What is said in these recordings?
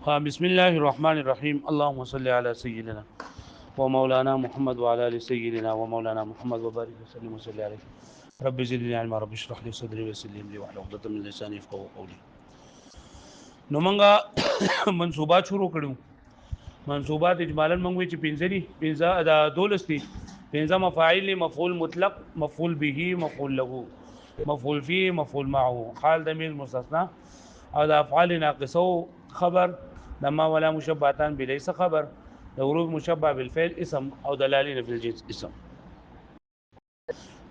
بسم الله الرحمن الرحيم اللهم صل على سيدنا ومولانا محمد وعلى ال سيدنا ومولانا محمد وبارك وسلم وصل عليه رب زدني علما رب اشرح لي صدري ويسر لي امري واحلل عقدة من لساني يفقهوا قولي. نو منګه منصوبات شروع کړو. منصوبات اجمالا موږ چې پنځه دي، پنځه دا دولس دي. پنځه مفاعل، مفعول مطلق، مفعول به، مفعول له، مفعول فيه، مفعول معه، حال ضمیر مستثنى، او د افعال ناقصه خبر، د ما ولا مشبهتان بليس خبر، د حروف مشبه بالفعل اسم، او دلالین فی الجنس اسم.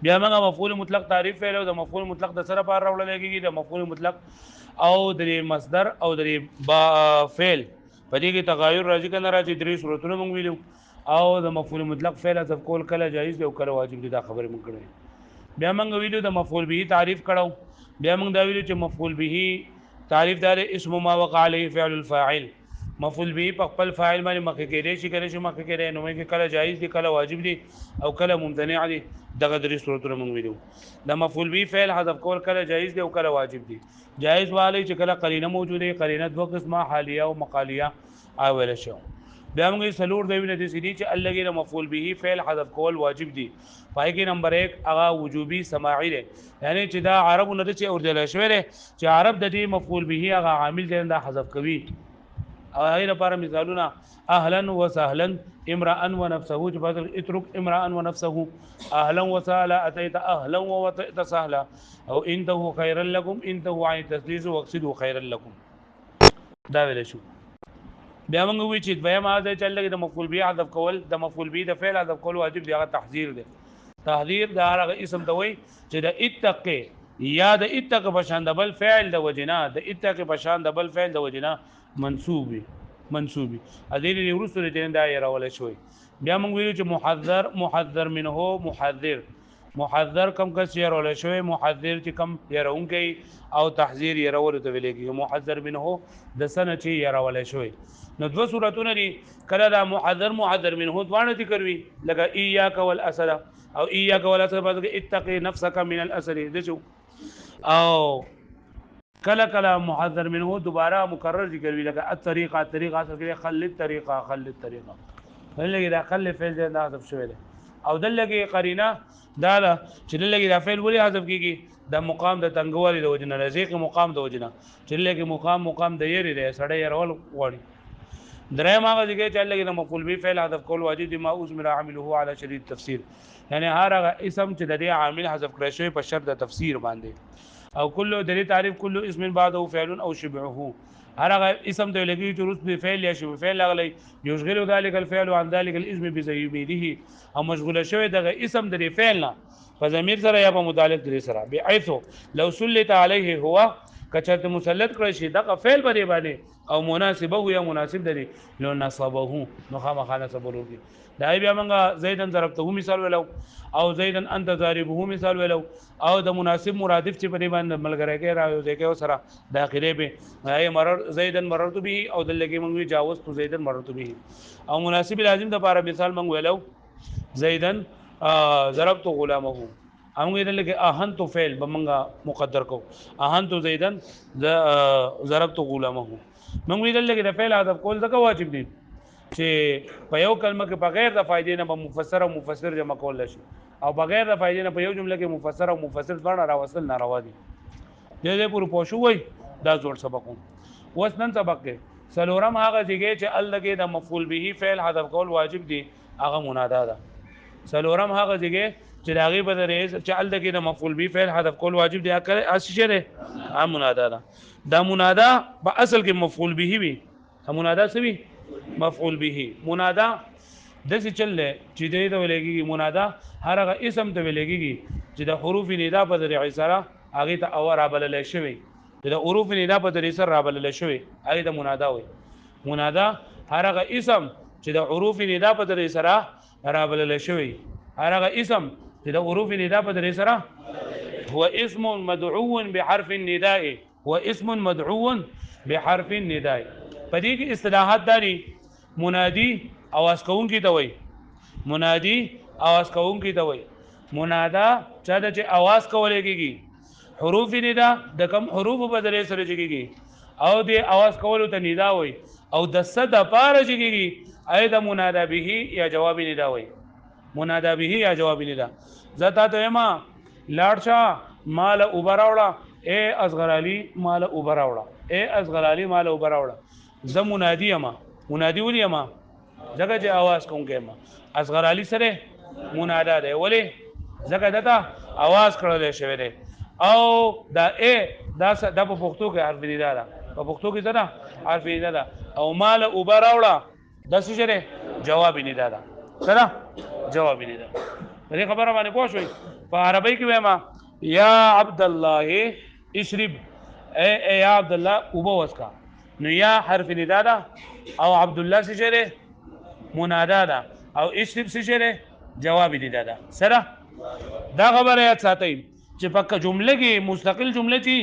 بیا موږ مفعول مطلق تعریف فعل او د مفعول مطلق د سره بار راوړل کېږي. د مفعول مطلق او د مصدر او د با فعل په دې کې تغایر راځي کنه راځي. درې صورتونه موږ ویلو. او د مفعول مطلق فعل حذف کول کله جایز دی او کله واجب دی، دا خبره موږ کړې. بیا موږ ویلو د مفعول به تعریف کړو. بیا موږ دا ویلو چې مفعول به تعریف دار اسم ما وقع عليه فعل الفاعل. مفعول به په خپل فاعل باندې مخکې کېدی شي، کله چې مخکې کېدی نو موږ کله جایز دی، کله واجب دی، او کله ممتنع دی. دغه درې صورتونه موږ ویلو. د مفعول به فعل حذف کول کله جایز دی او کله واجب دی. جایز والی چې کله قرینه موجوده، قرینه دوه قسمه، حالیه او مقالیه اوله شو. بیا موږ سلور دی ویل د سړي چې الګي د مفعول به فعل حذف کول واجب دی. پای کې نمبر 1 هغه وجوبي سماعي دی، یعنی چې دا عربو نه چې اورځل شوی دی چې عرب د دې مفعول به هغه عامل دی دا حذف کوي. او هغه لپاره مثالونه اهلا وسهلا، امرا ونفسه، چې بدل اترك امرا ونفسه، اهلا وسهلا، اتيت اهلا ووطئت سهلا، او انته خيرا لكم، انته عن التثليث واقصدوا خيرا لكم. دا ویل شو. بیا موږ وی چې دویم هغه چې لګي د مفعول به حذف کول، د مفعول به د فعل حذف کول واجب دی. هغه تحذير دی. تحذير دا هغه اسم ته وای چې د اتق یا د اتق بشان د بل فعل د وجنا، د اتق بشان د بل فعل د وجنا منصوبي اذن ورسره چې دا یې راول شوی. بیا موږ ویلو چې محذر منه، محذر کم کس یې راول شوی، محذر چې کم یې راونکي، او تحذير یې راول ته ویل کېږي. محذر منه د سنه چې یې راول شوی. نو دوه صورتونه دي، کله دا محذر منه دوانه ذکر وی لکه اياک والاسد، او اياک والاسد بعد اتقي نفسك من الاسد دشو. او کله کله محذر منه دوباره مکرر ذکر وی لکه الطريقه اصل کې خل الطريقه فلګي دا خل فعل دا حذف شوی دی. او دلګي قرینه دا چې دلګي دا فعل ولې حذف کیږي؟ د مقام د تنګوالي د وجنه، رزق مقام د وجنه، چې دلګي مقام د یری دی، سړی يرول غواړي. دریم هغه ځکه چې لګي د مفعول به فعل حذف کول واجب دي، ما اوس مرا عامله على شدید تفسیر، یعنی هر هغه اسم چې د دې عامل حذف کړی شوی په شرط د تفسیر باندې. او کله د دې تعریف کله اسم بعده فعل او شبهه، هر هغه اسم ته لګي چې روس به فعل یا شبه فعل لغلی یشغل ذلك الفعل عن ذلك الاسم بزيميده، او مشغول شوی دغه اسم د فعل نه په ضمیر سره یا په متعلق درې سره. بحيث لو سلط عليه هو، کچته مسلط کړی شي دغه فعل باندې او مناسبه یا مناسب دی لو نصبه، نو خامخا نصب ورږي. دا بیا موږ زیدن ضربته مثال ولو، او زیدن انت ضاربه مثال ولو، او د مناسب مرادف چې په دې باندې ملګری کې راځي ځکه سره داخله به هي مرر زیدن مررت به، او د لګي موږ جاوزت زیدن مررت به. او مناسب لازم د لپاره مثال موږ ولو زیدن ضربت غلامه، همغه دلته کې اهن تو فعل بمنګه مقدر کو، اهن تو زیدن ضربت غلامه. موږ دلته کې د فعل حذف کول ځکه واجب دي چې په یو کلمه کې بغیر د فائدې نه مفسر او مفسر جمع کول شي، او بغیر د فائدې نه په یو جمله کې مفسر او مفسر ځوان راوصل ناروا دي. دې پورې پوښو وای دا جوړ سبقون. اوس نن سبق کې سلورم هغه ځای چې الګي د مفعول به فعل حذف کول واجب دي، هغه منادا ده. سلورم هغه ځای چې داغي په درې چې الګي د مفعول به فعل حذف کول واجب دي، اسی شه منادا ده. دا منادا په اصل کې مفعول به وي، منادا څه وي؟ مفعول به. منادا د څه چل چې دې ته ولګي منادا هر هغه اسم ته ولګي چې د حروف ندا په ذریعه سره هغه ته اور رابلل شوی، د حروف ندا په ذریعه سره رابلل شوی هغه ته منادا وي. منادا هر هغه اسم چې د حروف ندا په ذریعه سره رابلل شوی، هر هغه اسم چې د حروف ندا په ذریعه سره هو اسم مدعو بحرف النداء، هو اسم مدعو بحرف النداء. په دې کې اصطلاحات داري منادي اواز کوونکی ته وای، منادي اواز کوونکی ته وای. منادا چا د چې اواز کولې کېږي، حروف ندا د کم حروف په ذریعه سره کېږي، او د اواز کولو ته ندا وای. او د صد پاره چې کیږي اې د منادا به یا جواب ندا وای منادا به یا جواب ندا زتا ته ما لاړشا مال وبراوړه اے اصغر علی مال وبراوړه اے اصغر علی مال وبراوړه ز منادی ما منادی ولي ما ځکه چې आवाज کوم کې ما اصغر علی سره منادا دی ولی ځکه دته आवाज کړل شوی دی او دا اے دا په پښتو کې حرف ندا ده په پښتو کې څه ده حرف ندا ده او مال وبراوړه د څه شری جواب ندا ده سره جواب ندا دې خبره باندې پوه شئ په عربی کې وایم یا عبد الله اشرب اے یا عبد الله وبوس کا نو یا حرف ندا ده او عبد الله څه شری منادا ده او اشرب څه شری جواب ندا ده سره دا خبره یاد ساتئ چې پکې جمله کې مستقل جمله چی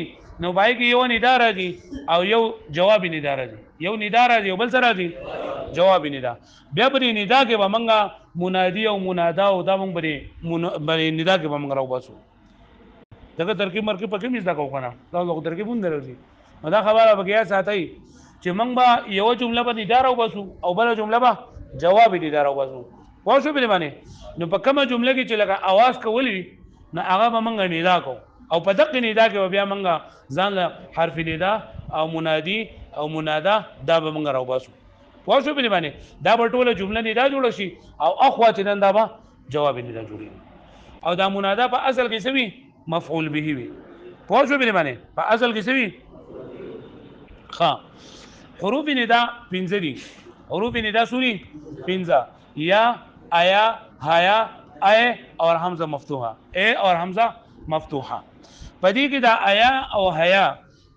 نو پای کې یو ندا راځي او یو جواب ندا راځي یو ندا راځي او بل سره راځي جواب ندا بیا پرې ندا کې به منګه منادی او منادا او دا موږ پرې ندا کې به موږ راو باسو دغه ترکیب مرکب پکې مزدا کو کنه دا لوګ ترکیب هم درځي دا خبره به یا ساتي چې موږ به یو جمله په ندا راو باسو او بل جمله به جواب ندا راو باسو واو شو به معنی نو په کومه جمله کې چې لکه आवाज کولی نو هغه به موږ ندا کو او په دغه ندا کې بیا موږ ځان له حرف ندا او منادی او منادا دا به موږ راو باسو واو شو به معنی دا په ټوله جمله ندا جوړ شي او اخوا چې نن دا به جواب ندا جوړي او دا منادا په اصل کې څه وي مفعول به وي واو شو به معنی په اصل کې څه وي ها حروف ندا پنځه دي حروف ندا سوري پنځه یا آیا حیا اے اور حمزه مفتوحه اے اور حمزه مفتوحه پدې کې دا آیا او حیا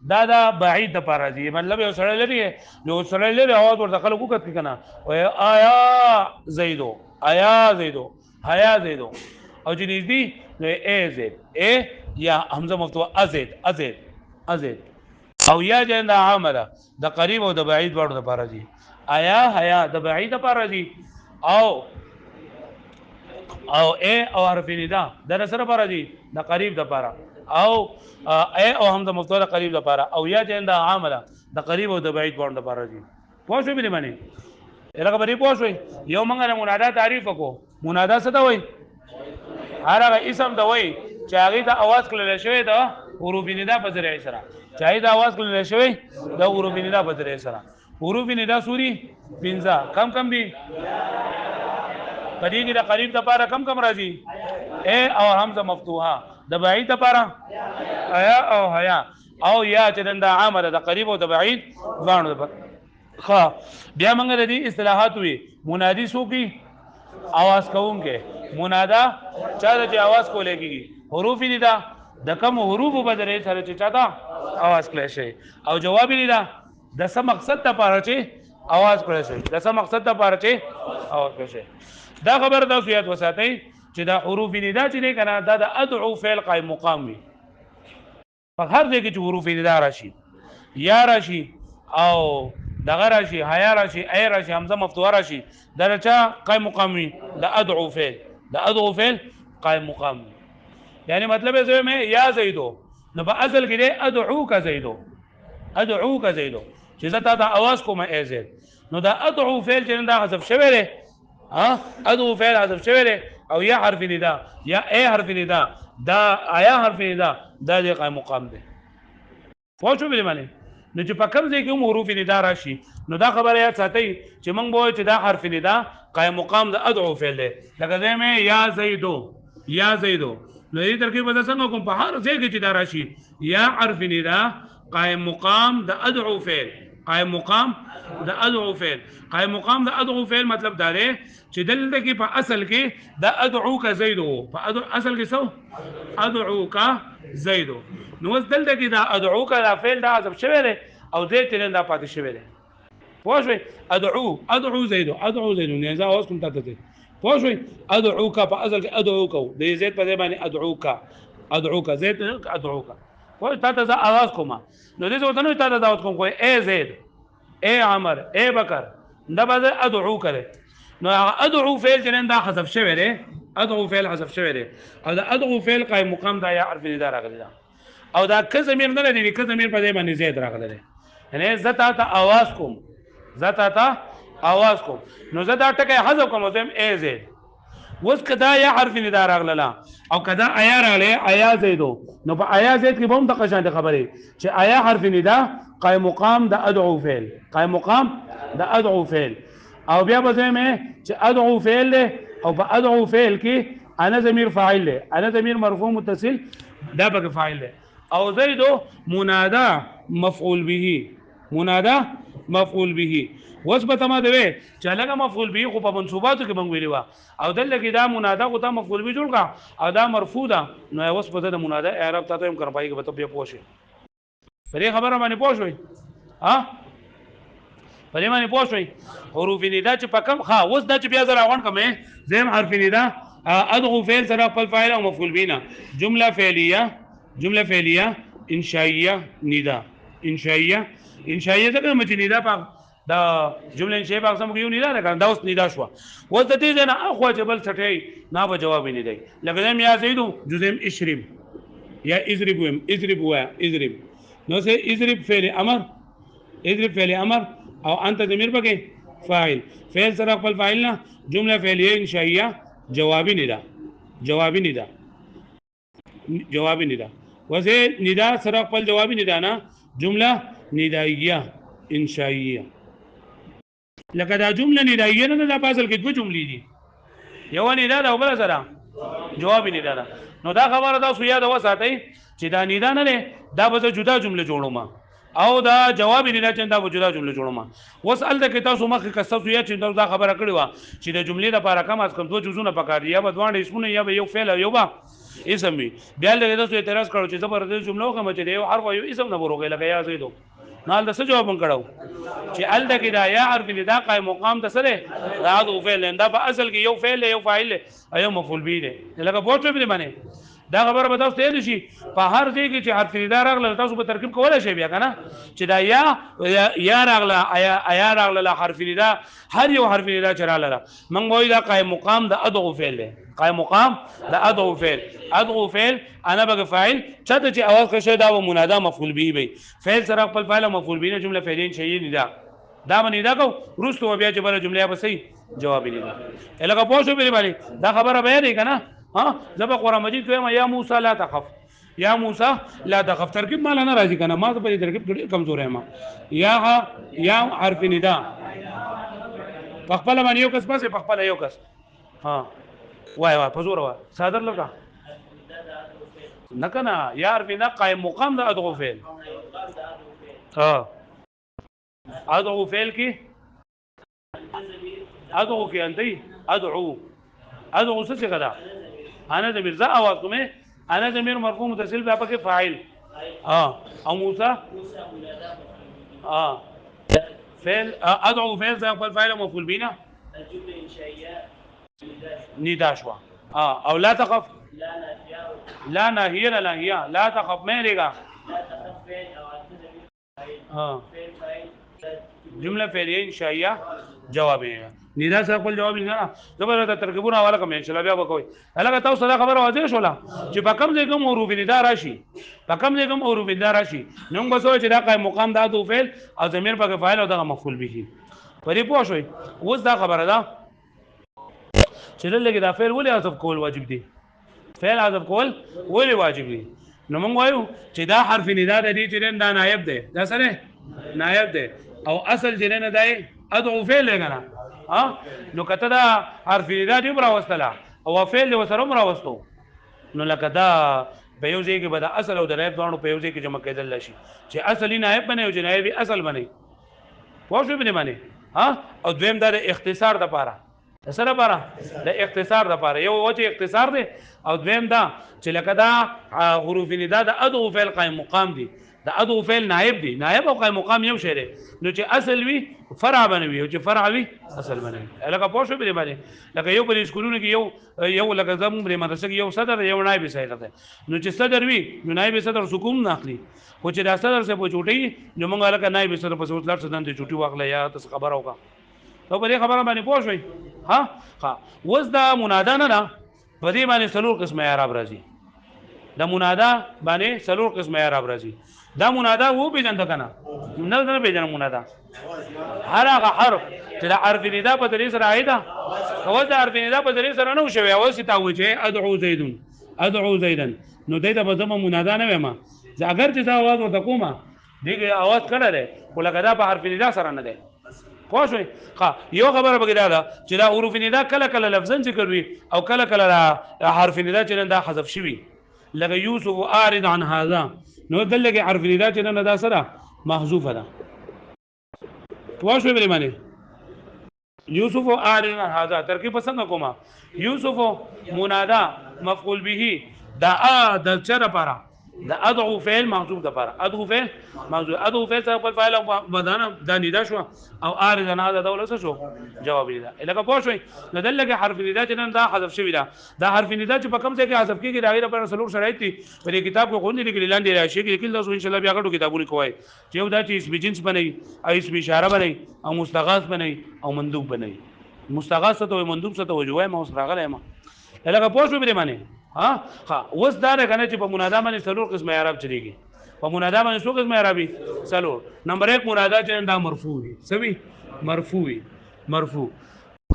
دا بعید د پاره دي مطلب یو سره لري یو سره لري اواز ورته خلکو کوي کنه او آیا زیدو آیا زیدو حیا زیدو او چې نږدې نو اے زید اے یا حمزه مفتوحه ازید ازید ازید او یا جنده عامله د قریب او د بعید ورته د پاره دي آیا حیا د بعید لپاره دي او اے او حرف ندا د سره لپاره دي د قریب لپاره او اے او حمزه مفتوحه د قریب لپاره او یا جنده عامله د قریب او د بعید ورته لپاره دي پوه شو به معنی الهغه بری پوه شو یو منګه منادا تعریف کو منادا څه ته وای هغه اسم ته وای چې هغه ته आवाज کړل شوی دا حروف ندا په ذریعہ سره چای دا आवाज کړل شوی دا حروف ندا په ذریعہ سره حروف ندا سوري پنځه کم دي پدې کې د قریب د پاره کم راځي اے او حمزه مفتوحه د بعید د پاره آیا او حیا او یا چې د عامله د قریب او د بعید ځانو د ها بیا موږ د دې اصطلاحات وی منادی سوقي आवाज کوونکې منادا چا د आवाज کولېږي حروف ندا د کم حروف په ذریعہ سره چې چاته आवाज کړی شي او جواب ندا د څه مقصد ته پاره چې आवाज کړی شي د څه مقصد ته پاره چې आवाज کړی شي دا خبر دا سویات وساتئ چې دا حروف ندا چې نه کنه دا د ادعو فعل قائم مقام وي په هر ځای کې چې حروف ندا راشي یا راشي او دغه راشي حیا راشي ای راشي حمزه مفتوحه راشي دا چا قائم مقام وي د ادعو فعل قائم مقام وي یعنی مطلب یې زه مې یا زیدو نو په اصل کې دی ادعوک زیدو چې زه تا ته आवाज کوم ای زید نو دا ادعو فعل چې دا حذف شوی دی ادعو فعل حذف شوی دی او یا حرف ندا یا ای حرف ندا دا آیا حرف ندا دا دی قائم مقام دی پوه شو به معنی نو چې په کوم ځای کې هم حروف ندا راشي نو دا خبره یاد ساتئ چې موږ وایو چې دا حرف ندا قائم مقام د ادعو فعل دی لکه زه مې یا زیدو نو دې ترکیب به څنګه کوم په هر ځای کې چې دا راشي یا حرف ندا قائم مقام د ادعو فعل قائم مقام د ادعو فعل مطلب دا دی چې دلته کې په اصل کې د ادعوک زیدو په اصل کې څه ادعوک زیدو نو دلته کې د ادعوک دا فعل دا حذف شوی دی او دې ترنده دا پاتې شوی دی پوه شئ ادعو زیدو نه زه اوس کوم تاسو ته پوه شئ ادعوک په اصل کې ادعوک د زید په ځای باندې ادعوک زید ادعوک پوه تاسو ته आवाज کوم نو دې ورته نو تاسو دعوت کوم کوی اے زید اے عمر اے بکر دا به ادعوک لري نو ادعو فعل چې دا حذف شوی دی ادعو فعل حذف شوی دی او دا ادعو فعل قائم مقام دا یا حرف ندا راغلی دا او دا که ضمیر نه لري که ضمیر په دې باندې زید راغلی دی یعنی زه تا ته आवाज کوم زه تا ته आवाज کوم نو زه دا ټکی حذف کوم زم ای زید اوس کدا یا حرف ندا راغله او کدا ایا راغله ایا زیدو نو په ایا زید کې به هم د قشان خبره چې ایا حرف ندا قائم مقام د ادعو فعل قائم مقام د ادعو فعل او بیا به زم چې ادعو فعل او په ادعو فعل کې انا ضمیر فاعل له انا ضمیر مرفوع متصل دا به فاعل له او زیدو منادا مفعول به منادا مفعول به وثبت ما دی چې لکه مفعول به خو په منصوباتو کې بنګ ویلی وا او دلته کې دا منادا کو ته مفعول به جوړ کا او دا مرفوع ده نو وثبت د منادا اعراب ته هم کړ پای کې به ته پوښي پرې خبره باندې پوښوي ها پرې باندې پوښوي حروف ندا چې پکم ها اوس دا چې بیا زرا غون کومه زم حرف ندا ادعو فعل سره خپل فاعل او مفعول به جمله فعلیه انشائیه ندا انشائیه څنګه مچ ندا په دا جمله انشائیه په سم کې یو ندا نه دا اوس ندا شو و د دې نه اخو جبل سټي نه به جواب نه دی لکه یا زیدو جزم اشرب یا اضرب نو سه اضرب فعل امر او انت ضمیر پکې فاعل فعل سره خپل فاعل نه جمله فعلیه انشائیه جوابی ندا وزه ندا سره خپل جوابی ندا نه جمله ندائیه انشائیه لکه دا جمله ندائیه نه دا په اصل کې دوه جملې دي یو ندا دا بل سره جوابی ندا ده نو دا خبره دا سو یاد وساتئ چې دا ندا نه دا به جدا جمله جوړوم او دا جواب نه چې دا وجوده جمله جوړما وسال د کتاب سو مخ کسب یا چې دا خبره کړې و چې د جملې لپاره کم از کم دوه جزونه پکار یا به دوه اسمونه یا به یو فعل یو با اسم وي بیا له تاسو اعتراض کړو چې زبردست جمله کوم چې یو حرف یو اسم نه وروغه لګیا یا زیدو نال د څه جواب کړو چې ال د کې دا یا حرف ندا قائم مقام د سره راځو فعل دا په اصل کې یو فعل یو فاعل ایو مفعول به دی لکه پوښتنه به باندې دا خبره به تاسو ته شي په هر ځای کې چې حرف ندا راغله تاسو به ترکیب کولای شئ بیا کنه چې دا یا راغله ایا راغله حرف ندا هر یو حرف ندا چراله من وای دا قائم مقام د ادعو فعل دی قائم مقام د ادعو فعل انا بغ فاعل چاته چې اواز کشه دا و منادا مفعول به وي فعل سره خپل فاعل مفعول به جمله فعلین شي ندا دا باندې دا کو روستو بیا چې بل جمله به صحیح جواب ندا الګه پوښتنه به باندې دا خبره به دی کنه ها زبا قرآن مجید کوم یا موسی لا تخف ترکیب مال نه راځي کنه ما ته په ترکیب کمزور یم یا حرف ندا په خپل باندې یو کس پسې په خپل یو کس ها وای په زور وای صادر لګا نه کنه یا حرف ندا قائم مقام د ادعو فعل ها ادعو فعل کی ادعو کی انتي ادعو څه غدا انا ضمیر ذا اواز کومه انا ضمیر مرفوع متصل بیا پکې فاعل او موسی فعل ادعو فعل ذا فاعل مفعول بينا الجمله انشائيه ندا شوا او لا تخف لا ناهيه لا تخف مهرگا لا تخف فعل او فعل جمله فعلیه انشائیه جواب یې ندا سره خپل جواب نه زبر ترکیبونه حواله کوم ان شاء الله بیا وکوي هغه تاسو دا خبره واضح شولا چې په کوم ځای کوم حروف ندا راشي نو موږ سوچ دا قائم مقام د ادعو فعل او ضمیر په فاعل او د مفعول به پرې پوه شئ اوس دا خبره ده چې لږه دا فعل ولې حذف کول واجب دي نو موږ وایو چې دا حرف ندا د دې چې دا نائب دی دا سره نائب دی او اصل جنه دای ادعو فعل لګنا نو کته دا حرف ندا دی براوستله او فعل وسره براوستو نو لکه دا په یو ځای کې به د اصل او د نائب دوانو په یو ځای کې جمع کېدل شي چې اصلي نائب بنه او نائب اصل بنه پوه شو به معنی او دویم دا اختصار د پاره سره پاره د اختصار د پاره یو وجه اختصار دی او دویم دا چې لکه دا حروف ندا د ادعو فعل قائم مقام دی دا ادعو فعل نائب دی نائب او قائم مقام یو شی دی نو چې اصل وی فرع بنوي او چې فرع وی اصل بنوي لکه پوه شو به باندې لکه یو په اسکولونو کې یو لکه زموږ په مدرسه کې یو صدر یو نائب صاحب دی نو چې صدر وی نو نائب صدر حکم نه اخلي خو چې دا صدر سے په چوټي نو موږ لکه نائب صدر په وسلر صدر ته چوټي واخلې یا تاسو خبر اوکا نو په دې خبره باندې پوه شئ ها وز دا منادا نه په دې باندې څلور قسمه اعراب راځي د منادا باندې څلور قسمه اعراب راځي دا منادا وو پیژند کنه نه پیژنه منادا هر هغه حرف چې د حرف ندا په ذریعه سره عایده او د حرف ندا په ذریعه سره نه شوی او څه تاوي چې ادعو زیدون ادعو زیدن نو دایته به زمو منادا نه وېما چې اگر چې دا आवाज وته کومه دغه आवाज کړه ده خو لکه دا په حرف ندا سره نه ده خو شوي ها یو خبره بګی دا چې دا حروف ندا کله کله لفظن ذکر وي او کله کله حرف ندا چې دا حذف شوی لکه یوسف اعرض عن هذا نو دلته حرف ندا چې نه دا سره محذوفه ده واښوي بری معنی یوسف اعرض عن هذا ترکیب پسند کوما یوسف منادا مفعول به دا د چر لپاره دا ادعو فعل محذوف د لپاره ادعو فعل محذوف ادعو فعل سره په فاعل بدانه د ندا شو او اعرض عن هذا دوله شو جواب ندا لکه پوښوي نو دلته حرف ندا چې نن دا حذف شوی دا حرف ندا چې په کوم ځای کې حذف کیږي دا غیر پر سلوک شرایط دي په کتاب کې غونډې لیکل لاندې راشي کې لیکل تاسو ان شاء الله بیا غټو کتابونه کوی چې یو دا چې اسم جنس بنئ او اسم اشاره بنئ او مستغاث بنئ او مندوب بنئ مستغاث ته او مندوب ته وجوه ما اوس راغله ما لکه پوښوي به معنی ها اوس دا نه کنه چې په منادا باندې سلور قسم اعراب چلیږي په منادا باندې څو قسم اعرابي سلور نمبر 1 منادا چې دا مرفوع وي سوي مرفوع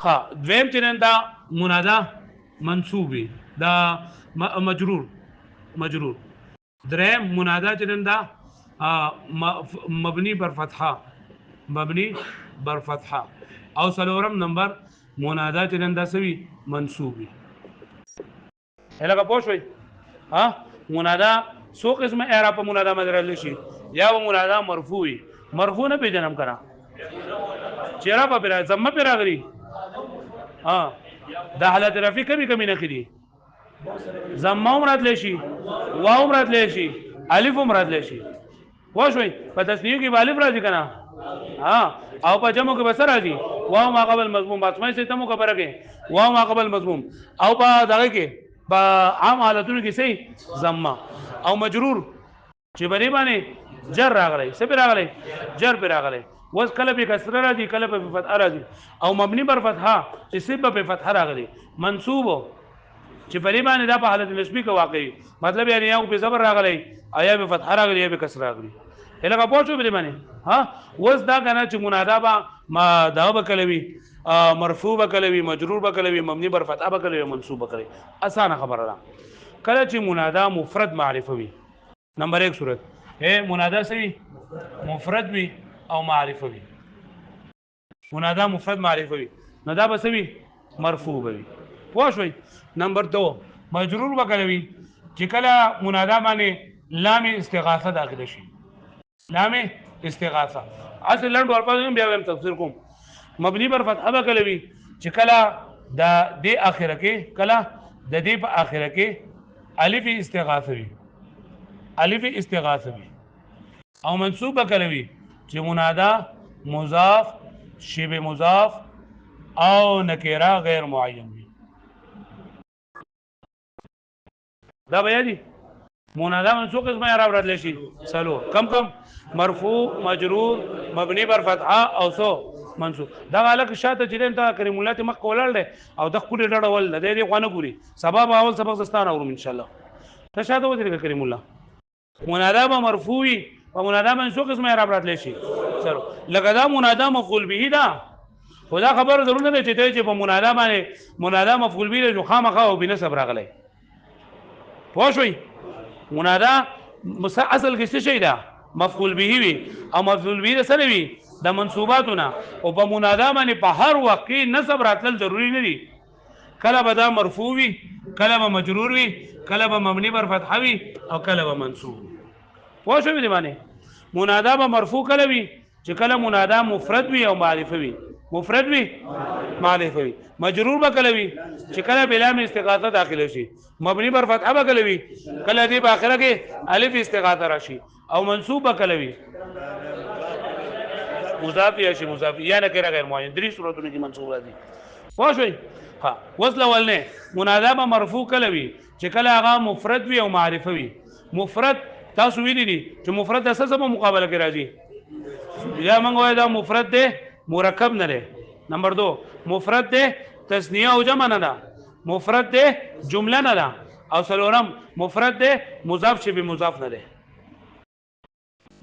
ها دویم چې دا منادا منصوب وي دا مجرور دریم منادا چې دا مبني بر فتحه او سلورم نمبر منادا چې دا سوي منصوب وي هلکه پوښوي ها منادا سو قسم اعراب په منادا مدرل شي یا و منادا مرفوعي مرفوع نه پیژنم کرا چیرې په پیرا زمه پیرا غري ها د حالت رفع کمی نه کړي زمه مراد لشي واو مراد لشي الف مراد لشي پوښوي په تسنیه کې الف راځي کنه ها او په جمع کې بسر راځي واو ما قبل مضموم باسمه سي تمو خبره کې واو ما قبل مضموم او په دغه کې با عام حالتونو کې سي زمه او مجرور چې بری باندې جر راغلی څه پر راغلی جر پر راغلی وس کله به کسره راځي کله به فتحه راځي او مبني بر فتحه چې سبب په فتحه راغلی منصوب چې بری باندې دا په حالت نسبی کې واقعي مطلب یعنی یو په زبر راغلی آیا به فتحه راغلی یا به کسره راغلی هلکه پوښتنه بری باندې ها وس دا کنه چې منادا با ما دا وکلوي مرفوع بکلوي مجرور بکلوي مبني بر فتحه بکلوي منصوب بکلوي اسانه خبره ده کله چې منادا مفرد معرفه وي نمبر 1 صورت منادا سوي مفرد وي او معرفه وي منادا مفرد معرفه وي نو دا به سوي مرفوع وي پوښوي نمبر 2 مجرور بکلوي چې کله منادا باندې لام استغاثه داخله شي لام استغاثه اصل لند ورپاسه بیا هم تفسیر کوم مبني بر فتحه بکلوي چې کله د دې اخره کې کله د دې په اخره کې الف استغاثه وي او منصوب بکلوي چې منادا مضاف شبه مضاف او نکره غیر معین وي دا بیا دي منادا منصوب قسمه اعراب راتلی شي سلو کم مرفوع مجرور مبني بر فتحه او سو منصوب دا الک شاته چې تا کریم الله ته مخ کولل او د خپل ډډ ول د دې غوانه ګوري سبب اول سبق زستان اورم ان شاء الله ته شاته ودرې کریم الله منادا به مرفوعي او منادا منصوب قسمه اعراب راتلی شي سره لکه دا منادا مفعول به دا خدا خبر ضرور نه چې په منادا باندې منادا مفعول به جو خامخا او بنسب راغلی پوښوي منادا اصل کې څه شي دا مفعول به وي او مفعول به سره وي د منصوباتونه او په منادا باندې په هر وخت کې نسب راتل ضروری نه دي کله به دا مرفوع وي کله به مجرور وي کله به مبني بر فتحه وي او کله به منصوب پوه شو دې باندې منادا به مرفوع کله وي چې کله منادا مفرد وي او معرفه وي مفرد وي معرفه وي مجرور به کله وي چې کله بلام استغاثه داخله شي مبني بر فتحه به کله وي کله دې په اخره کې الف استغاثه راشي او منصوب به کله وي مضاف یا شی مضاف یا نکره غیر معین درې صورتونه کې منصوب راځي پوه شئ ها وصل ولنه منادا به مرفوع کله وي چې کله هغه مفرد وي او معرفه وي مفرد تاسو ویلي دي چې مفرد د څه په مقابله کې راځي یا موږ وایو دا مفرد دی مرکب نه دی نمبر 2 مفرد دی تثنیه او جمع نه ده مفرد دی جمله نه ده او څلورم مفرد دی مضاف شی به مضاف نه ده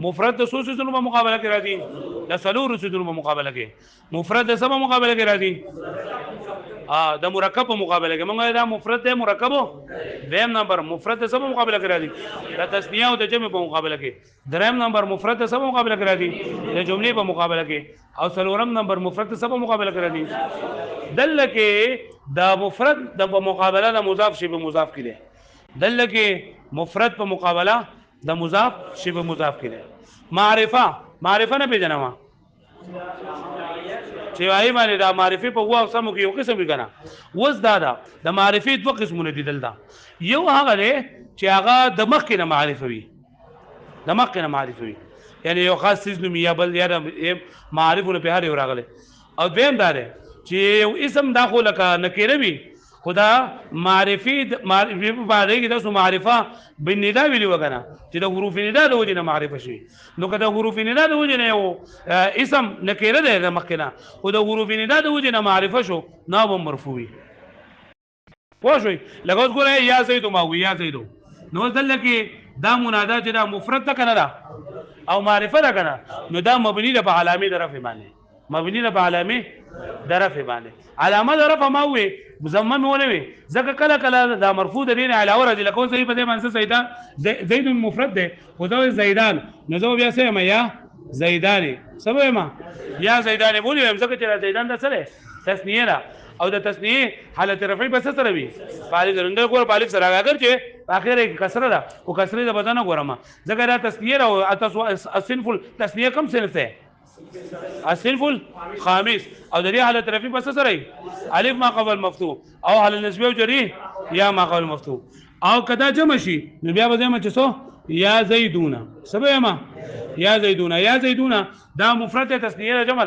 مفرد د څو سيزونو په مقابله کې راځي د څلورو سيزونو په مقابله کې مفرد د څه په مقابله کې راځي د مرکب په مقابله کې موږ دا مفرد د مرکب دویم نمبر مفرد د څه په مقابله کې راځي د تثنیه او د جمع په مقابله کې دریم نمبر مفرد د څه په مقابله کې راځي د جملې په مقابله کې او څلورم نمبر مفرد د څه په مقابله کې راځي دل کې د مفرد د مقابله د مضاف شی به مضاف کړي دل کې مفرد په مقابله د مضاف شی به مضاف کړي معرفه نه پیژنما چې وايي باندې دا معرفي په هو اقسامو کې یو قسم وي کنه وز دا د معرفي دوه قسمونه دي دلته یو هغه دی چې هغه د مخ کې نه معرفي وي د مخ کې نه معرفي وي یعنی یو خاص چیز نوم یا بل یا معرفونه په هر یو راغله او دویم دا دی چې یو اسم داخله کا نکره وي خدا معرفي باندې کې تاسو معرفه بالندا ویلی وکنه چې د حروف ندا د وجه نه معرفه شي نو کله حروف ندا د وجه نه یو اسم نکره ده د مخکنه خو د حروف ندا د وجه نه معرفه شو نو به مرفوعي پوښوي لګوس ګوره یا زید ما وی یا زید نو دل کې دا منادا چې دا مفرد ده کنه او معرفه ده کنه نو دا مبني ده په علامه د رفع باندې مبني ده په علامه د رفع باندې علامه د رفع ما وي مزمم ونه وي ځکه کله کله دا مرفوع د دین علاوه راځي لکه اوس په دې باندې زیدان زید مفرد ده خو دا زیدان نو زه بیا سم یا زیدانی سبا ما یا زیدانی بولی هم ځکه چې زیدان د سره تسنیه ده او د تسنیه حالت رفعی بس سره وي فالف درنده ګور فالف سره اگر چې په اخر کې کسره ده او کسره ده بدن ګورم ځکه دا تسنیه او الصنف التسنیه کم صنف ده الصنف الخامس او د دې حالت رفعی بس سره الف ما قبل مفتوح او حالت نسبی او جری یا ما قبل مفتوح او کدا جمع شي نو بیا به زما چې سو یا زیدون سبا ما یا زیدون یا زیدون دا مفرد تسنیه جمع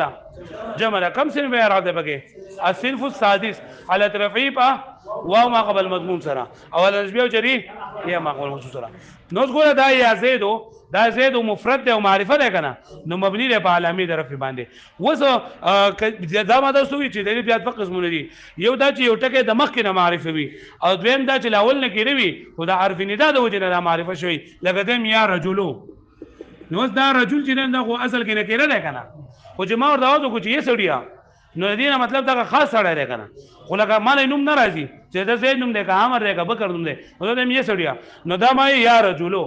ده کم صنف به اراده بګه الصنف السادس حالت رفعی په واو ما قبل مضمون سره او نسبی او جری یا ما قبل مفتوح سره نو ګوره دا یا زیدو دا زید مفرد ده او معرفه ده کنه نو مبني ده په علامه د رفع باندې وسه دا ماده سوي چې د بیا د قسمونه دي یو دا چې یو ټکی د مخ کې نه معرفه وي او دویم دا چې لاول نه کېږي وي خو د حرف ندا د وجه نه معرفه شوی لکه دم یا رجلو نو دا رجل چې نه خو اصل کې نه کېره ده کنه خو چې ما ورته واځو کو چې یې سړیا نو دې مطلب دا خاص سړی دی کنه خو لکه مال نوم نه راځي چې د زید نوم دی که عامر دی که بکر نوم دی نو دې یې سړیا نو دا ما یا رجلو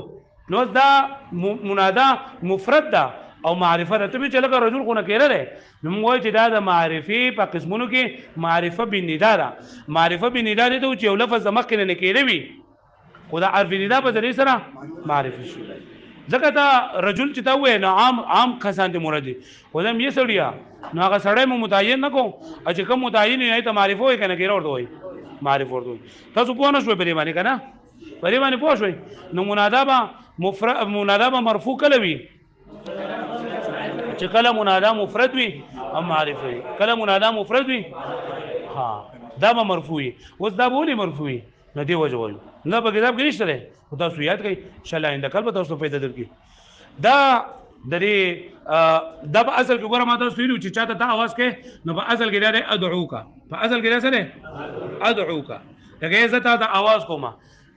نو دا منادا مفرد ده او معرفه ده ته چې لکه رجل خو نه کېره ده نو موږ وایو چې دا د معرفي په قسمونو کې معرفه بالندا ده معرفه بالندا ده چې یو لفظ د مخکې نه کېره وي خو د حرف ندا په ذریعه سره معرفي شي ځکه دا رجل چې تا وې نو عام کسان ته مراد دي خو دم یې سړیا نو هغه سړی مو متعین نه کوم او چې کوم متعین نه ته معرفه وي کنه کېره ورته وایي معرفه ورته وایي تاسو پوه نه شوئ په دې باندې کنه په دې باندې پوه شوئ نو منادا به مرفوع کله وي چې کله منادا مفرد وي او معرفه وي کله منادا مفرد وي ها دا به مرفوع وي اوس دا بولی مرفوع وي نو دی وجه وایو نه په کتاب کې نشته ده خو تاسو یاد کړئ ان شاء الله انده کله تاسو پیدا درکړي دا د دې د په اصل کې ګوره ما تاسو ویلو چې چاته تا आवाज کې نو په اصل کې دا ادعوکا په اصل کې دا سره ادعوکا دغه عزت دا आवाज کوما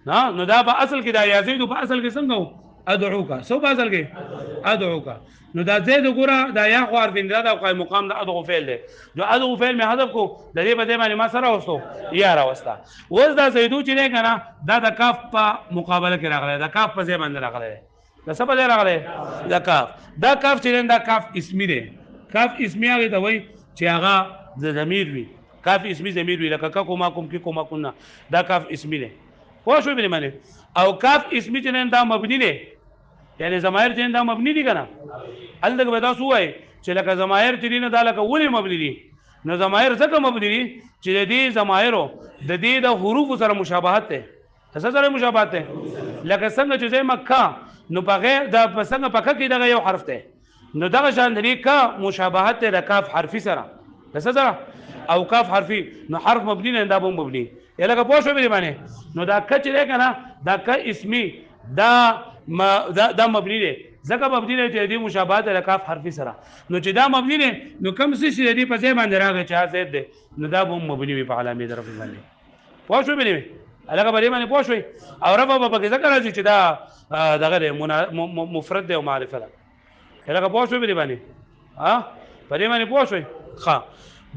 نو دا په اصل کې دا یا زید په اصل کې څنګه ادعوکا سو په اصل کې ادعوکا نو دا زید ګوره دا یا خو حرف ندا دا قائم مقام دا ادعو فعل دی جو ادعو فعل می حذف کو د دې په دې باندې ما سره وستو یا راوستا اوس دا زیدو چې نه کنه دا د کاف په مقابله کې راغلی دا کاف په ځای باندې راغلی دا څه په ځای راغلی دا کاف چې دا کاف اسمی دی کاف اسمی هغه ته وایي چې هغه د ضمیر وي کاف اسمی ضمیر وي لکه کا کوما کوم کې کوما کونا دا کاف اسمی دی پوه شو به معنی او کاف اسمی چې دا مبني دی یعنی ضمائر چې دا مبني دي کنه الدغه به تاسو وای چې لکه ضمائر چې نه دا لکه ولې مبني دي نو ضمائر ځکه مبني دي چې د دې ضمائرو د دې د حروف سره مشابهت ده څه سره مشابهت ده لکه څنګه چې مکه نو بغیر د څنګه پکې کې دغه یو حرف ده نو دغه شان دی کا مشابهت ده د کاف حرفي سره څه سره او کاف حرفي نو حرف مبني نه دا به مبني یلکه پوه شو به معنی نو دا کچ دی کنه دا ک اسمی دا مبني دی ځکه مبني دی چې د مشابهت د کاف حرفي سره نو چې دا مبني دی نو کم څه شي دی په ځای باندې راغی چې زید دی نو دا به مبني وي په علامه د رفع باندې پوه شو به نه الګا باندې باندې پوه شو او رفع په کې ذکر راځي چې دا دغه مفرد دی او معرفه ده لکه پوه شوې په دې باندې په دې باندې پوه شوې ښه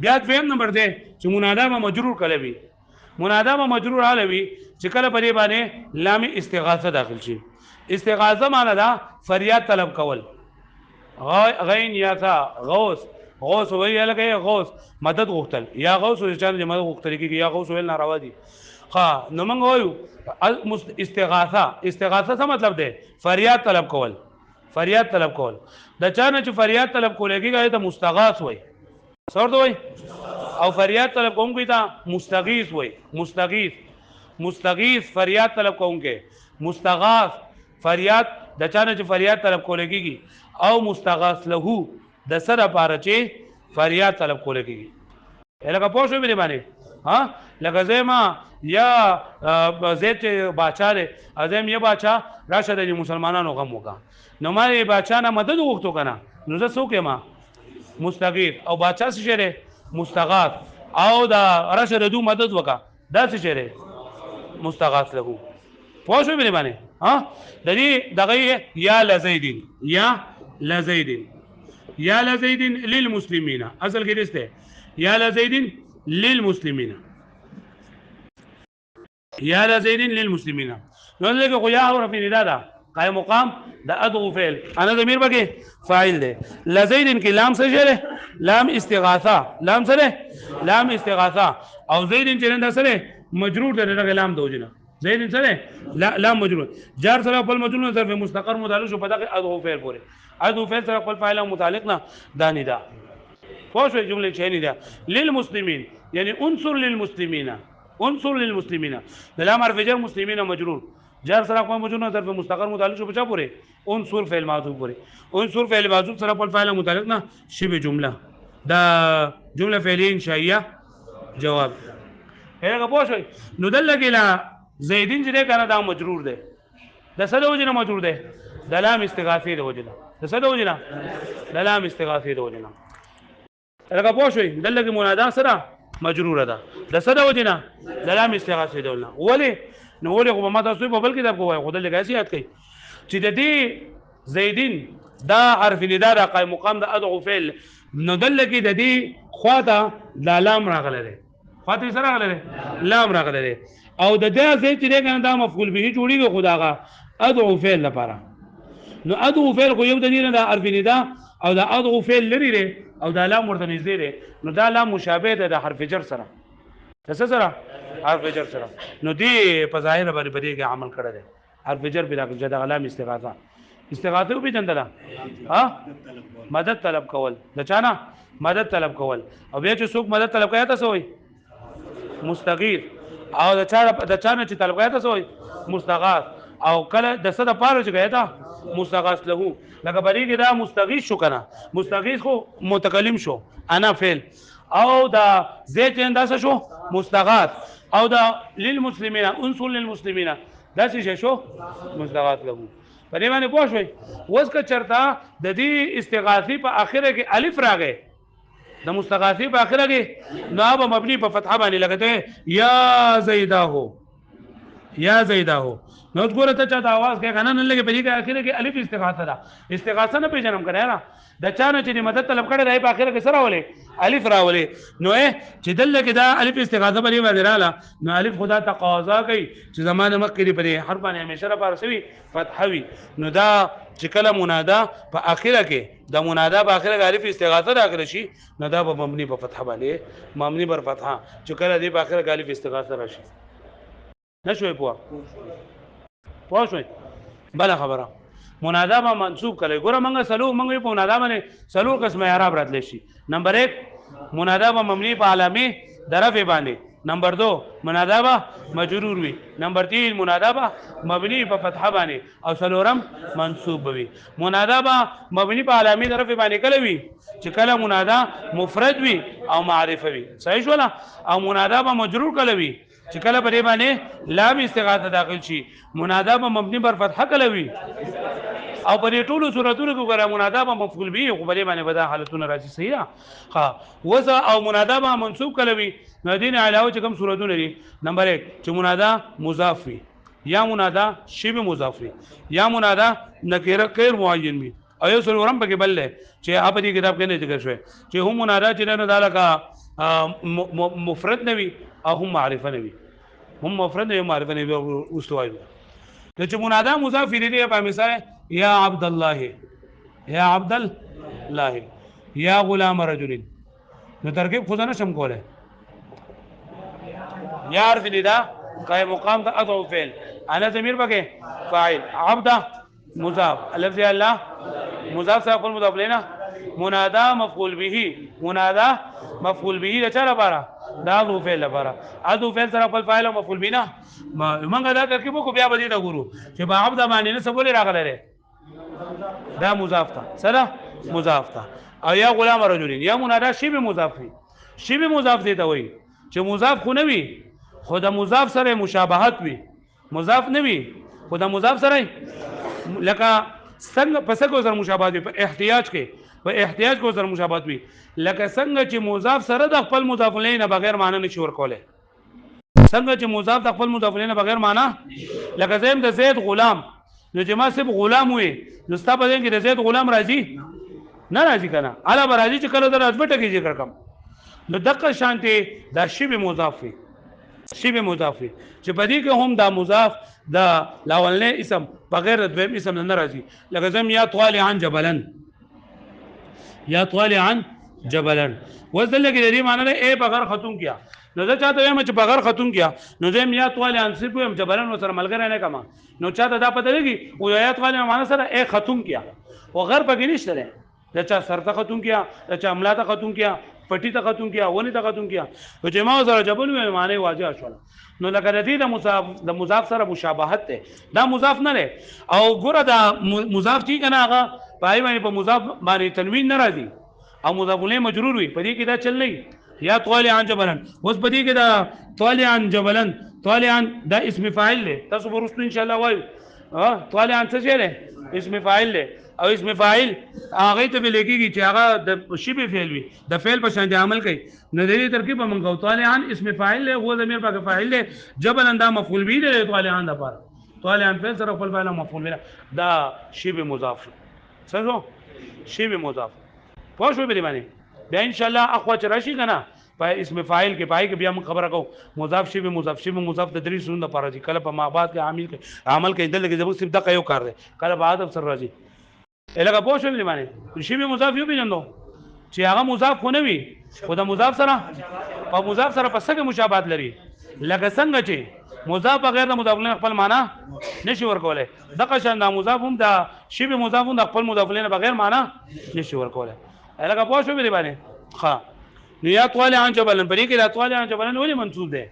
بیا دویم نمبر دی چې منادا به مجرور کله وي منادا به مجرور حاله وي چې کله په دې باندې لام استغاثه داخل شي استغاثه معنی دا فریاد طلب کول غین یا تا غوث ویل لکه غوث مدد غوښتل یا غوث چې مدد غوښتل کیږي یا غوث ویل ناروا دي ها نو موږ وایو استغاثه څه مطلب دی فریاد طلب کول د چا نه چې فریاد طلب کول کېږي ته مستغاث وای څورته وای او فریاد طلب کوونکی ته مستغیث وای مستغیث فریاد طلب کوونکی مستغاث فریاد د چا نه چې فریاد طلب کول کېږي او مستغاث له د سره پاره چې فریاد طلب کول کېږي لکه پوه شو مې باندې لکه زما یا زید چې باچا دی ازم یا باچا راشه د مسلمانانو غم وکا نو ما یې باچا نه مدد وغوښتو کنه نو زه څوک یم مستغیث او باچا څه شی دی مستغاث او دا راشه د دو مدد وکا دا څه شی دی مستغاث له پوه شو مې باندې د دې دغه یا لزیدین للمسلمین اصل کې دسته یا لزیدین للمسلمین نو لکه خو یا حرف ندا ده قائم مقام د ادغو فعل انا ضمیر بګه فاعل ده لزیدین کې لام څه شی لام استغاثه او زیدین چې نن سره مجرور ده دغه لام دوجنه زیدین سره لام مجرور جار سره خپل مجرور ظرف مستقر متعلق شو په دغه ادغو فعل پورې ادغو فعل سره خپل فاعل متعلق نه دانی ده خو شو جمله چینی ده للمسلمین یعنی انصر للمسلمین لام حرف جر مسلمین مجرور جار سره کوم مجرور ظرف مستقر متعلق شو بچا پورې انصر فعل معذوف پورې انصر فعل معذوف سره خپل فاعل متعلق نه شبه جمله دا جمله فعلیه انشائیه جواب هغه پوه شو نو دلته لا زیدین چې کنه دا مجرور ده د څه د وجنه مجرور ده د لام استغاثه د وجنه د څه د وجنه د لام استغاثه د وجنه هغه پوه شو دلته منادا سره مجروره ده د څه د وجنه د لام استغاثه د وجنه ولې خو ما تاسو په بل کتاب کوی خدای لګا سیات کوي چې د دې زیدین دا حرف ندا را قائم مقام د ادعو فعل نو دلته د دې خواته د لام راغله ده خواته سره راغله لام راغله ده او د دې ځای چې دغه دا مفعول به جوړیږي خداغه ادعو فعل لپاره نو ادعو فعل خو یو د دې نه حرف ندا او د ادعو فعل لري ره او د لام ورته نږدې ده نو دا لام مشابه ده د حرف جر سره څه سره حرف جر سره نو دی په ظاهر باندې په دې عمل کړی دی حرف جر بلا د علام استغاثه به جندله مدد طلب کول د چانه مدد طلب کول او بیا چې څوک مدد طلب کوي تاسو وي مستغیث او د چانه چې طلب کوي تاسو وي مستغاث او کله د صد پاره چې کوي تا مستغاث له لکه بری کې دا مستغیث شو کنه مستغیث خو متکلم شو انا فعل او دا زید انداسه شو مستغاث او دا للمسلمین انصر للمسلمین دا څه شو مستغاث له په دې باندې پوه شوي اوس که چرته د دې استغاثې په اخره کې الف راغی د مستغاثې په اخره کې نو به مبني په فتحه باندې لګته یا زیداهو نو ګوره ته چا د आवाज کې غنن لګي په دې کې اخره کې الف استغاثه ده استغاثه نه پیژنم کړه نه د چا نه چې مدد طلب کړي راي په اخره کې سره ولې الف راولې نو چې دلته کې دا الف استغاثه باندې ودراله نو الف خدا تقاضا کوي چې زمانه مکه دی په حرف باندې همیشه را پارسوي فتحوي نو دا چې کله منادا په اخره کې د منادا په اخره کې الف استغاثه داخله شي نو دا به مبني په فتحه باندې مبني پر فتحه چې کله دی په اخره کې الف استغاثه راشي نشوي پوه شوي بل خبره منادا به منصوب کړي ګوره موږ موږ په منادا باندې سلو قسمه اعراب راتلی شي نمبر 1 منادا به مبني په علامه درف باندې نمبر 2 منادا به مجرور وي نمبر 3 منادا به مبني په فتحه باندې او سلورم منصوب وي منادا به مبني په علامه درف باندې کله وي چې کله منادا مفرد وي او معرفه وي صحیح شو او منادا به مجرور کله وي چې کله په دې باندې لام استغاثه داخل شي منادا به مبني پر فتحه کله وي او په دې ټولو صورتونو کې ګره منادا به مفعول به خو په دې باندې به حالتونه راځي صحیح ها وذا او منادا به منصوب کله وي نو دین علاوه چې کوم صورتونه دي نمبر 1 چې منادا مضاف وي یا منادا شبه مضاف وي یا منادا نکره غیر معین وي او یو څلورم پکې بل دی چې په دې کتاب کې نه ذکر شوی چې هم منادا چې نه دا لکه مفرد نه وي او هم معرفه نه وي هم مفرد نه معرفه نه وي واستوایي نو چې منادا مضاف الیه په مثال یا عبد الله یا عبد الله یا غلام رجل نو ترکیب خو نه شم کوله یا حرف ندا قائم مقام کا اضع فعل انا ضمیر پکې فاعل عبد مضاف لفظ الله مضاف سره مضاف لینا منادا مفعول به منادا مفعول به د چا لپاره دا ذو فعل لپاره اذو فعل سره خپل فاعل او مفعول به نه موږ دا ترکیب کو بیا بدی دا ګورو چې با عبد باندې نه سبول راغله دا مضاف تا سره مضاف تا او یا غلام رجلین یا منادا شبه مضاف دی شبه مضاف دی ته وایي چې مضاف خو نه وي خو د مضاف سره مشابهت وي مضاف نه وي خو د مضاف سره لکه څنګه پس کو سره مشابهت وي په احتیاج کې په احتیاج کو سره مشابهت وي لکه څنګه چې مضاف سره د خپل مضاف الیه نه بغیر معنی نشي ورکوله څنګه چې مضاف د خپل مضاف الیه نه بغیر معنی لکه زم د زید غلام نو چې ما سب غلام وي نو ستا په دې کې د زید غلام راځي نه راځي کنه الا راځي چې کله د راځبټه کې ذکر کوم نو دغه شانتي دا شبه مضاف وي شبه مضاف وي چې په دې کې هم دا مضاف دا لاولنه اسم بغیر د دویم اسم نه راځي لکه زم یا طالع عن جبلن یا طالع عن جبلن وزل کې دې معنی نه اے بغیر ختم کیا نو زه چاته وایم چې بغیر ختم کیا نو زم یا طالع عن صرف هم جبلن وسره ملګری نه کما نو چاته دا پته لګي او یا طالع معنی سره اے ختم کیا او غیر پکې نشته ده چا سر ته ختم کیا چا عمله ته ختم کیا پټی ته ختم کیا ونی ته ختم کیا او چې ما سره جبل وې معنی واجب شول نو لکه د دې د مضاف سره مشابهت ده دا مضاف نه لري او ګوره دا مضاف چې کنه هغه پای باندې په مضاف باندې تنوین نه راځي او مضاف له مجرور وي په دې کې دا چل نه یا طالع عن جبلن اوس په دې کې دا طالع عن جبلن طالع عن دا اسم فاعل له تاسو ورسره ان شاء الله وایو طالع عن څه له اسم فاعل له او اسم فاعل هغه ته لګيږي چې هغه د شبه فعل وي د فعل په شان عمل کوي نو د دې ترکیب موږ طالع عن اسم فاعل له هو ضمیر پاک فاعل له جبل انده مفعول به له طالع عن د پر طالع عن فعل سره خپل فاعل مفعول به دا شبه مضاف څه شبه مضاف پوه شو به دی باندې بیا ان شاء الله اخوا چې راشي کنه په اسم فاعل کې پای کې بیا موږ خبره کوو مضاف شبه مضاف د درې سونه لپاره دي کله په مابعد کې عامل کې دلته کې صرف دغه یو کار دی کله بعد سره راځي الګه پوه شو به باندې شبه مضاف یو پیژندو چې هغه مضاف خو نه وي خو د مضاف سره په مضاف سره په څه مشابهت لري لکه څنګه چې مضاف بغیر د مضاف له خپل معنی نشي ورکولای دغه شان د مضاف هم د شبه مضاف هم د خپل مضاف له بغیر معنی نشي ورکولای الګه پوه شو به باندې ښه نو یا طالع عن جبلن پرې کې د طالع عن جبلن ولې منصوب ده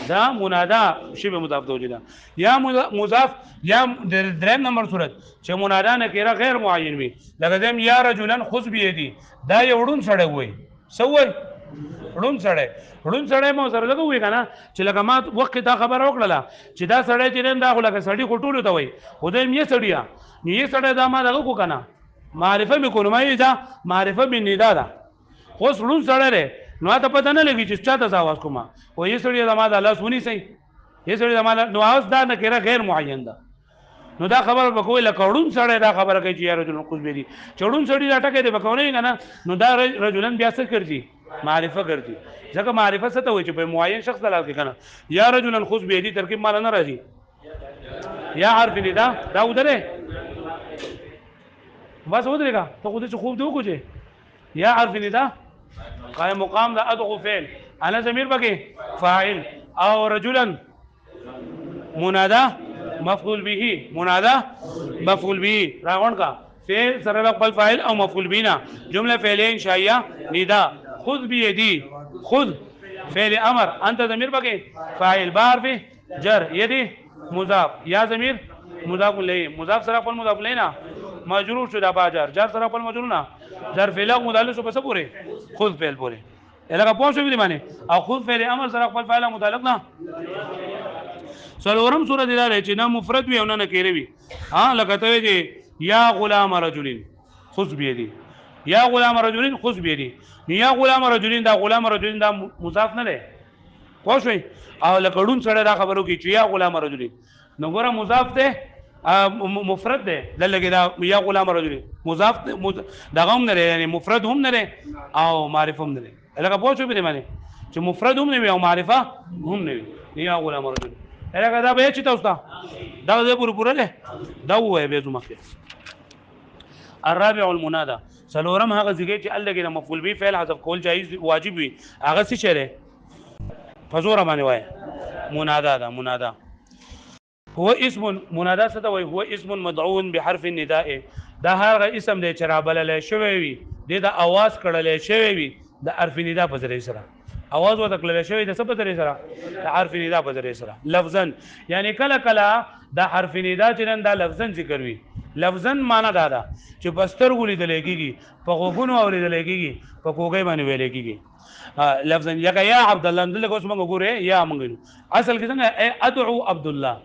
دا منادا شبه مضاف توجیه یا مضاف یا دریم نمبر صورت چې منادا نکره غیر معین وي لکه زم یا رجلن خذ بيدي دا یوړون سره وي سوي ړون سره مو سره لګوي کنه چې لکه ما وخت دا خبر وکړه چې دا سړی چې دا خو لکه سړی کوټولو ته وي خدای مې سړیا نه سړی دا ما دغه کو کنه معرفه مې کوم ما دا معرفه مې ندا ده اوس ړون سره نو ته پته نه لګی چې چاته आवाज کومه او یې سړی د ما د الله سونی سي یې سړی د ما نو اوس دا نه کېره غیر معین ده نو دا خبر وکوي لکړون سړی دا خبره کوي چې یا رجل خود بيدي چړون سړی دا ټکه دې وکونه کنه نو دا رجلن بیا څه کوي معرفه کوي ځکه معرفه څه ته وایي چې په معین شخص دلالت کوي کنه یا رجلن خود بيدي ترکیب مال نه راځي یا حرف ندا دا ودره بس ودرېګه ته خو دې خوب دی وکړي یا حرف ندا قائم مقام دا ادغو فعل انا ضمیر بکی فاعل او رجلا منادا مفعول به منادا مفعول به راغون کا فعل سره خپل فاعل او مفعول بنا جمله فعلیه انشائیه ندا خذ بيدي خذ فعل امر انت ضمیر بکی فاعل بار به جر يدي مضاف یا ضمیر مضاف الیه مضاف سره خپل مضاف الیه مجرور شو دا باجر جر سره خپل مجرور نه ظرف له مدلل شو په څه پوره خذ فعل پوره الګه پوه شو دې باندې او خذ فعل امر سره خپل فعل متعلق نه څلورم سورۃ دی چې نه مفرد وي او نه نکره وي ها لکه ته چې یا غلام رجلین خذ بيدي یا غلام رجلین خذ بيدي یا غلام رجلین دا غلام رجلین دا مضاف نه لري پوه شو او لکړون سره دا خبرو کې چې یا غلام رجلین نو ګوره مضاف ته مفرد ده دلته دا یا غلام رجل مضاف دا هم نه یعنی مفرد هم نه او معرفه هم نه لکه پوه شو به معنی چې مفرد هم نه وي او معرفه هم نه وي یا غلام رجل لکه دا به چې تاسو دا د پوره ده دا وایي به زما کې الرابع المنادى سلورم هغه ځای چې الله کې مفعول به فعل حذف کول جایز واجب وي هغه څه شری فزور باندې وایي منادى دا منادى هو اسم منادى څه وایي هو اسم مدعو بحرف النداء دا هغه اسم دی چې رابلل شوی وي د اواز کړل شوی وي د حرف ندا په ذریعہ سره اواز وته کړل شوی د څه په ذریعہ سره د حرف ندا په ذریعہ سره لفظا یعنی کله کله د حرف ندا چې نن دا لفظا ذکر وي لفظا معنا دا ده چې بستر ولې د لګيږي په غوګونو اورې د لګيږي په کوګي باندې ویل کېږي لفظا یا عبد الله دلته اوس موږ ګوره یا موږ اصل کې څنګه ادعو عبد الله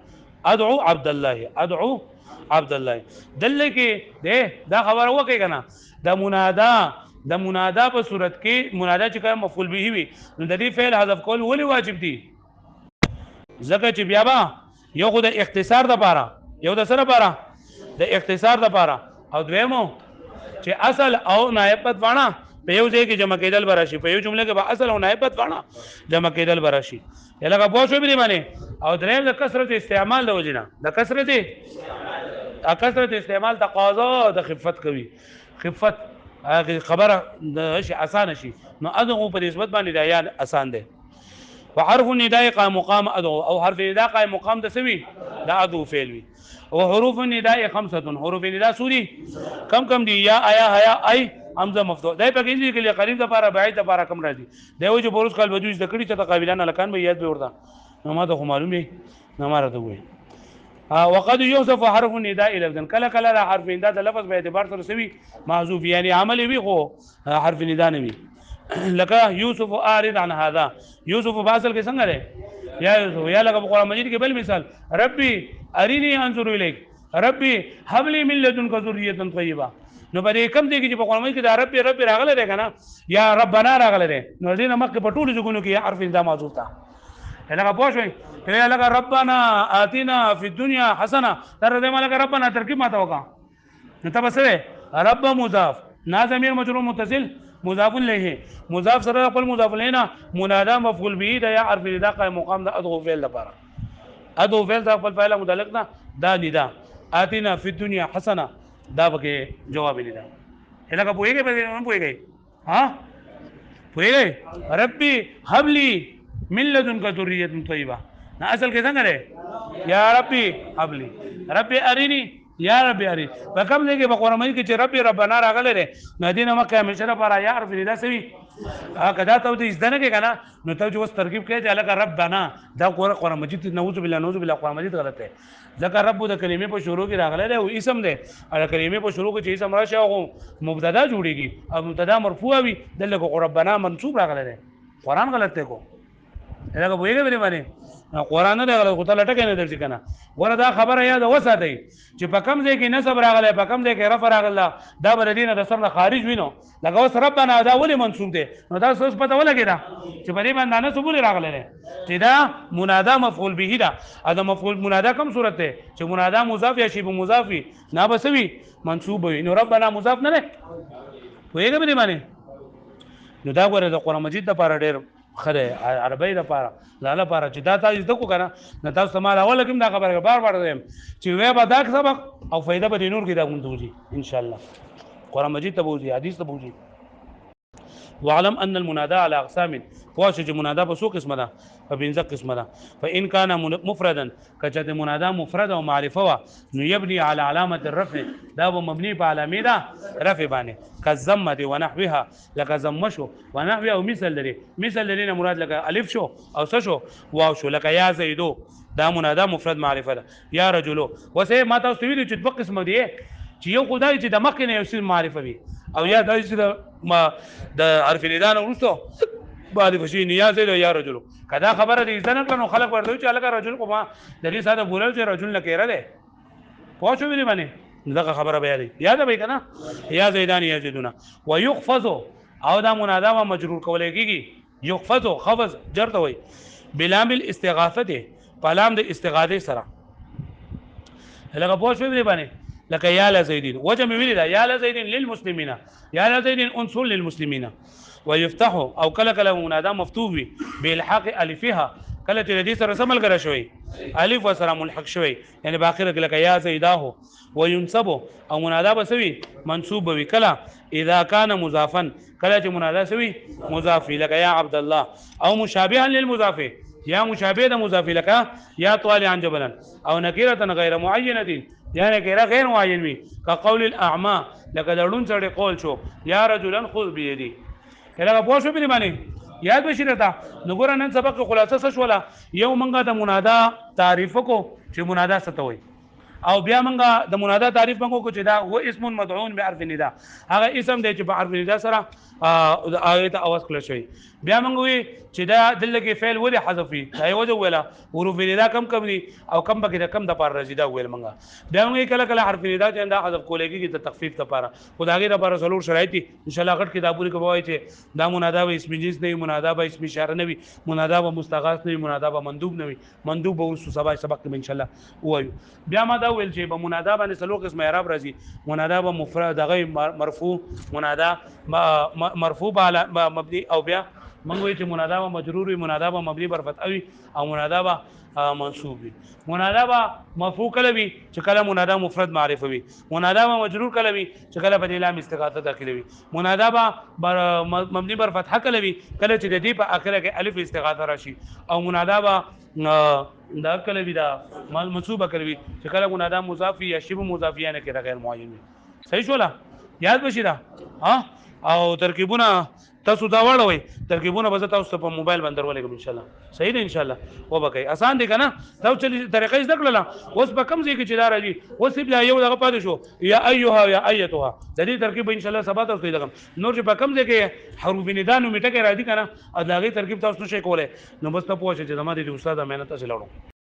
ادعو عبد الله ادعو عبد الله دلته کې دا خبر وکړي کنه د منادا په صورت کې منادا چې کوم مفعول به وي نو د دې فعل حذف کول ولې واجب دي ځکه چې بیا با یو خو د اختصار د پاره یو د سره پاره د اختصار د پاره او دویمو چې اصل او نائب پد وانه په یو ځای کې جمع کېدل براشي په یو جمله کې به اصل او نائب پد وانه جمع کېدل براشي لکه پوه شو به معنی او دریم د کثرت استعمال د وجنه د کثرت استعمال تقاضا د خفت کوي خفت خبره شي اسانه شي نو ادعو په نسبت باندې دا یا اسان ده وحرف النداء قائم مقام ادعو او حرف النداء قائم مقام د سوي دا ادعو فعل وي وحروف النداء خمسه حروف النداء سوري کم دي یا آیا حیا ای حمزه مفتوح دای په کې کې قریب د لپاره بعید د لپاره کم راځي دا و چې بروز کال وجوز د کړي چې تقابلان لکان به یاد به ورته نو ما ته معلومه نه مارته وي وقد يوصف حرف النداء لفظا کله کله دا حرف النداء د لفظ به اعتبار سره سوي محذوف یعنی عمل وي خو حرف النداء نه وي لکه یوسف اعرض عن هذا یوسف باصل کې څنګه ده یا یوسف یا لکه قرآن مجید کې بل مثال ربي اريني انظر اليك ربي هب لي من لدنك ذريه طيبه نو په کوم دی کې په قرآن مجید کې دا ربي راغله ده کنه یا ربنا راغله ده نو دې نمک په ټولو ځګونو کې حرف النداء موجود ده لکه پوه شئ لکه ربنا آتنا فی الدنیا حسنه تر دې ملک ربنا ترکیب ماته وکا نو تبصره رب مضاف نا ضمیر مجرور متصل مضاف الیه مضاف سره خپل مضاف الیه منادا مفعول به دا یا حرف النداء قائم مقام دا ادعو فعل لپاره ادعو فعل دا خپل فعل متعلق دا ندا آتنا فی الدنیا حسنه دا بګه جواب ندا لکه پوهیږي په پوهیږي ها پوهیږي ربي هب لي من لدنك ذريه طيبه نا اصل کې څنګه ده یا ربي هب لي ربي اريني یا ربي اري په کوم ځای کې په قرآن مجید کې چې ربي ربنا راغله ده مدینه مکه همیشه لپاره یا عرف دا سوي کدا ته دې ځنه کې کنه نو ته جو ترکیب کې چې الګ ربنا دا قرآن مجید نعوذ بالله قرآن مجید غلط ہے ځکه رب د کلمې په شروع کې راغله ده او اسم ده او کلمې په شروع کې چې اسم راشي او مبتدا جوړيږي او مبتدا مرفوع وي دلته ربنا منصوب راغله ده قرآن غلط دی کو لکه ویګه به باندې قرآن نه غلط کوته لټکه نه درځي کنه وردا خبره یاد وساتئ چې په کم ځای کې نسب راغله په کم ځای کې رفع راغله دا بر دینه د سر خارج وینو لکه وس ربنا دا ولې منصوب دی نو دا څه پته ولګی دا چې په دې باندې نه سبول راغله چې دا منادا مفعول به دا دا مفعول منادا کوم صورت ده چې منادا مضاف یا شی به مضافي نه بسوي منصوب وي نو ربنا مضاف نه ده ویګه به باندې نو دا غره د قرآن مجید د پاره ډېر خره عربی د پاره لاله پاره چې دا تاسو د کو کنه نه تاسو سمال اول کوم دا خبره بار زم چې وې به دا سبق او فائدہ به نور کې دا غوندوږي ان شاء الله قرآن مجید ته بوزي حدیث ته بوزي واعلم ان المنادى على اقسام فواش منادى بسو قسمه ده فبنز قسمه ده فان كان مفردا كجد منادى مفرد او معرفه نو يبني على علامه الرفع دا مبني په علامه ده رفع باندې كالضمه ونحوها لك ضمشو ونحوها او مثل لري مراد لك الف شو او س شو واو شو لك يا زيدو دا منادى مفرد معرفه ده يا رجلو وسه ما تاسو ویلو چې په قسمه دي چې یو خدای چې د مخ نه یو معرفه وي او یا د ما د حرف نداء ورسته باندې فشي نیاز له یا رجل کدا خبره دې ځنه کړو خلک ورته چې الګا رجل کو ما د دې ساده بولل چې رجل نه کېره ده پوښو ویلې باندې دغه خبره بیا دی یاد به کنه یا زیدان یا زیدونه ويخفض او دا منادا ما مجرور کولای کیږي يخفض خفض جرته وي بلام الاستغاثه پلام د استغاثه سره لکه پوه شوې دی باندې لکه یا لزیدین وجه مې ویلې ده یا لزیدین للمسلمین یا لزیدین انصر للمسلمین ويفتح او کله کله منادا مفتوح وي بالحق الفها کله چې دې سره سمل غره شوی الف وسره ملحق شوی یعنی باخره کې لکه یا زیداه وينصب او منادا بسوي منصوب وي کله اذا كان مضافا کله چې منادا سوي مضاف لکه یا عبد الله او مشابها للمضاف یا مشابه د مضاف لکه یا طالعا جبلا او نکره غیر معینه یا نکره غیر معین وي كقول الاعمى لکه دړون سره قول شو یا رجلا خذ بيدي کله په شو په باندې یاد بشي راته نو ګور نن سبق خلاصه څه شولا یو منګه د منادا تعریف کو چې منادا څه ته وي او بیا منګه د منادا تعریف منګو کو چې دا هو اسم مدعون بعرف النداء هغه اسم دی چې په حرف النداء سره آیت اواز کړی شوی بیا منګو وی چې دا دلته کې فعل ولې حذف وي دا یو جو ویلا حروف النداء کم دي او کم بګی کم د پار راځي دا ویل منګه بیا موږ کله کله حرف النداء چې دا حذف کولېږي د تخفیف لپاره خدایږي لپاره ضرور شرایط دي ان شاء الله غټ کتابونه کې وایي چې دا منادا به اسم جنس نه وي منادا به اسم اشاره نه وي منادا به مستغاث نه وي منادا به مندوب نه وي مندوب به ورسو سبق کې ان شاء الله وایو بیا ما دا ویل چې به منادا باندې سلو قسم اعراب راځي منادا به مفرد دغه مرفوع منادا مرفوع مبني او بیا منګوي چې منادا به مجرور وي منادا به مبني بر فتح وي او منادا به منصوب وي منادا به مرفوع کله وي چې کله منادا مفرد معرفه وي منادا به مجرور کله وي چې کله په لام استغاثه داخله وي منادا به مبني بر فتح کله وي کله چې د دې په اخره کې الف استغاثه راشي او منادا به دا کله وي دا منصوبه کله وي چې کله منادا مضاف یا شبه مضاف یا نه کې غیر معین وي صحیح شولا یاد بشي دا ها او ترکیبونه تاسو دا وړوي ترکیبونه به تاسو په موبایل باندې ورولګم ان شاء الله صحیح دی ان شاء الله و به کوي آسان دي کنه دا چې طریقې زده کړل اوس په کم ځای کې چې دا راځي اوس بیا یو دغه پاتې شو یا ايها یا ايتها د دې ترکیب ان شاء الله سبا تاسو لګم نور چې په کم ځای کې حروف نداء نو میټه کې راځي کنه او دا غي ترکیب تاسو نشئ کولای نو بس ته پوښتنه چې زما د استاد مهنت اصل وړو